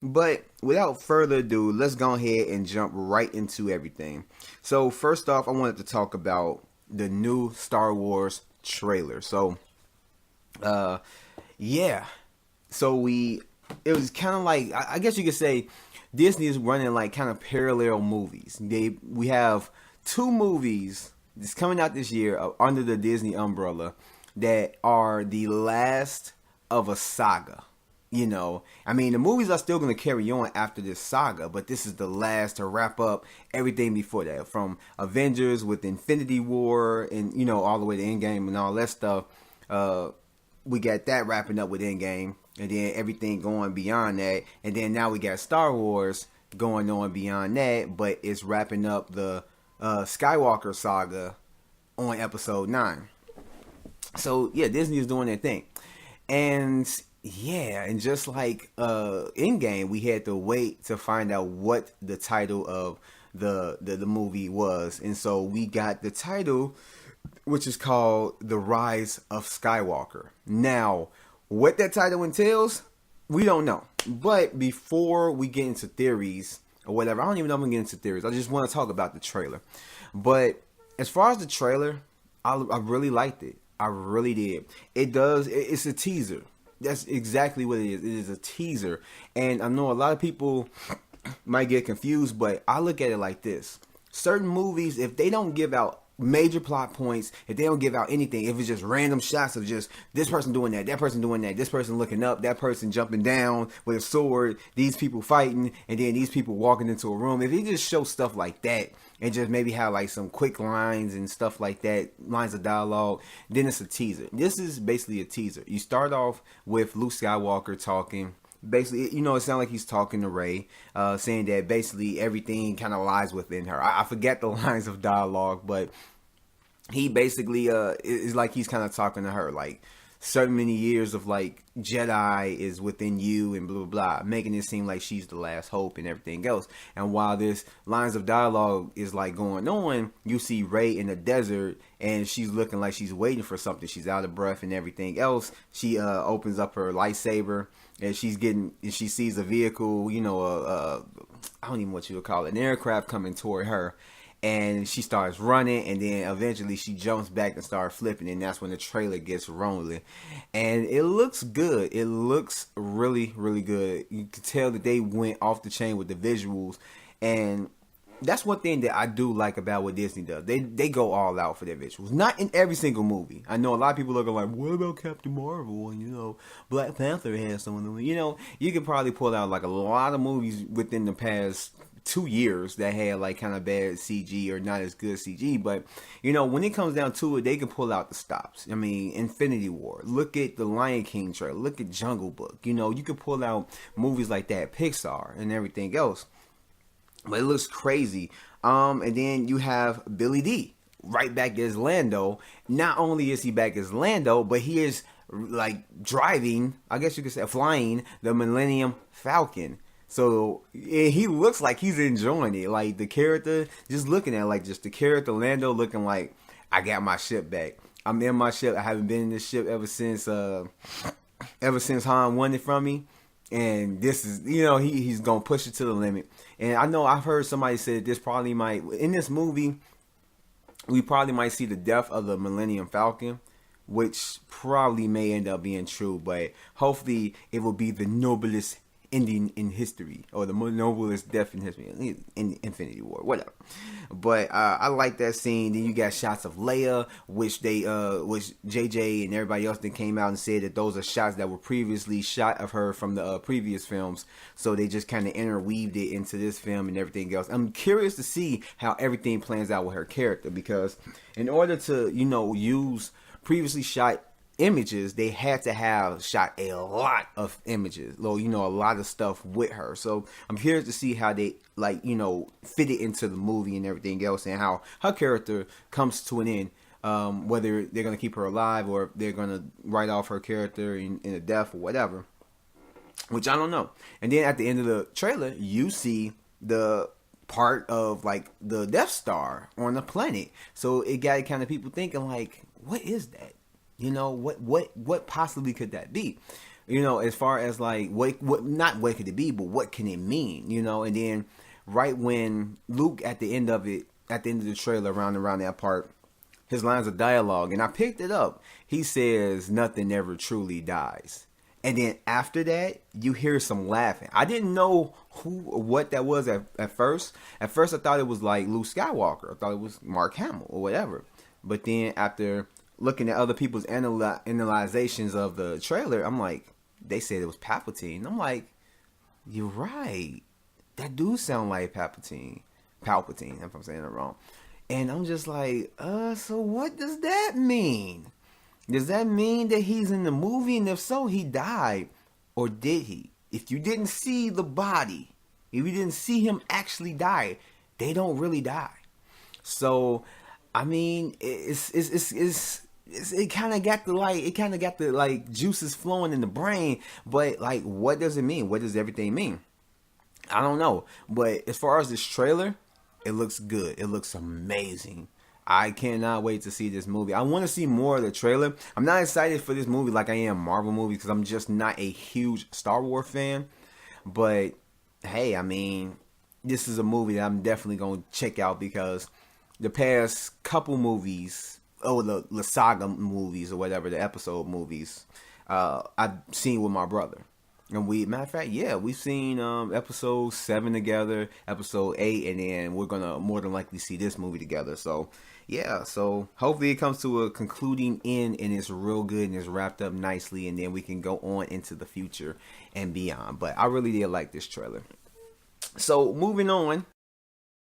But without further ado, let's go ahead and jump right into everything. So first off, I wanted to talk about the new Star Wars trailer. Uh, yeah. So it was kind of like, I guess you could say, Disney is running like kind of parallel movies. We have two movies that's coming out this year under the Disney umbrella that are the last of a saga. I mean, the movies are still going to carry on after this saga, but this is the last to wrap up everything before that, from Avengers with Infinity War and all the way to Endgame and all that stuff. We got that wrapping up with Endgame, and then everything going beyond that, and then now we got Star Wars going on beyond that, but it's wrapping up the Skywalker saga on Episode 9. So yeah, Disney is doing their thing, and yeah, and just like Endgame, we had to wait to find out what the title of the movie was, and so we got the title, which is called The Rise of Skywalker. Now, what that title entails, we don't know. But before we get into theories or whatever, I don't even know if I'm gonna get into theories. I just want to talk about the trailer. But as far as the trailer, I really liked it. I really did. It's a teaser. That's exactly what it is. It is a teaser. And I know a lot of people might get confused, but I look at it like this. Certain movies, if they don't give out major plot points, if they don't give out anything, if it's just random shots of just this person doing that person doing that, this person looking up, that person jumping down with a sword, these people fighting, and then these people walking into a room, if they just show stuff like that and just maybe have like some quick lines and stuff like that, lines of dialogue, then it's a teaser. This is basically a teaser. You start off with Luke Skywalker talking. Basically, it sounds like he's talking to Rey, saying that basically everything kind of lies within her. I forget the lines of dialogue, but he basically is like he's kind of talking to her, like certain many years of like Jedi is within you and blah blah blah, making it seem like she's the last hope and everything else. And while this lines of dialogue is like going on, you see Rey in the desert and she's looking like she's waiting for something. She's out of breath and everything else. She opens up her lightsaber and she sees a vehicle, I don't even know what you would call it, an aircraft coming toward her. And she starts running, and then eventually she jumps back and starts flipping, and that's when the trailer gets rolling. And it looks good. It looks really, really good. You can tell that they went off the chain with the visuals, and that's one thing that I do like about what Disney does. They go all out for their visuals. Not in every single movie. I know a lot of people looking like, what about Captain Marvel? And, Black Panther has some of them. You could probably pull out like a lot of movies within the past 2 years that had like kind of bad CG or not as good CG, but when it comes down to it, they can pull out the stops. I mean, Infinity War, look at the Lion King trailer, look at Jungle Book. You can pull out movies like that, Pixar and everything else, but it looks crazy. And then you have Billy D right back as Lando. Not only is he back as Lando, but he is like driving, I guess you could say, flying the Millennium Falcon. So he looks like he's enjoying it. Like the character, just looking at like just the character Lando looking like, I got my ship back. I'm in my ship. I haven't been in this ship ever since Han won it from me. And this is, he's gonna push it to the limit. And I know I've heard somebody say this probably might, in this movie, we probably might see the death of the Millennium Falcon, which probably may end up being true. But hopefully it will be the noblest ending in history, or the noblest death in history, in Infinity War, whatever. But I like that scene. Then you got shots of Leia, which JJ and everybody else that came out and said that those are shots that were previously shot of her from the previous films. So they just kind of interweaved it into this film and everything else. I'm curious to see how everything plans out with her character, because in order to use previously shot images, they had to have shot a lot of images, a lot of stuff with her. So I'm curious to see how they fit it into the movie and everything else, and how her character comes to an end, whether they're going to keep her alive or if they're going to write off her character in a death or whatever, which I don't know. And then at the end of the trailer, you see the part of like the Death Star on the planet. So it got kind of people thinking like, what is that? What possibly could that be? You know, as far as like what not what could it be, but what can it mean? You know, and then right when Luke at the end of the trailer, around that part, his lines of dialogue, and I picked it up. He says, "Nothing ever truly dies." And then after that, you hear some laughing. I didn't know what that was at first. At first, I thought it was like Luke Skywalker. I thought it was Mark Hamill or whatever. But then after looking at other people's analyzations of the trailer, I'm like, they said it was Palpatine. I'm like, you're right. That do sound like Palpatine, if I'm saying it wrong. And I'm just like, so what does that mean? Does that mean that he's in the movie? And if so, he died. Or did he? If you didn't see the body, if you didn't see him actually die, they don't really die. So, I mean, it kind of got the like juices flowing in the brain. But like, what does it mean? What does everything mean? I don't know. But as far as this trailer, it looks good. It looks amazing. I cannot wait to see this movie. I want to see more of the trailer. I'm not excited for this movie like I am Marvel movies because I'm just not a huge Star Wars fan. But hey, I mean, this is a movie that I'm definitely going to check out because the past couple movies, the saga movies or whatever, the episode movies, I've seen with my brother. And matter of fact, yeah, we've seen episode 7 together, episode 8, and then we're gonna more than likely see this movie together. So yeah, so hopefully it comes to a concluding end and it's real good and it's wrapped up nicely, and then we can go on into the future and beyond. But I really did like this trailer. So moving on,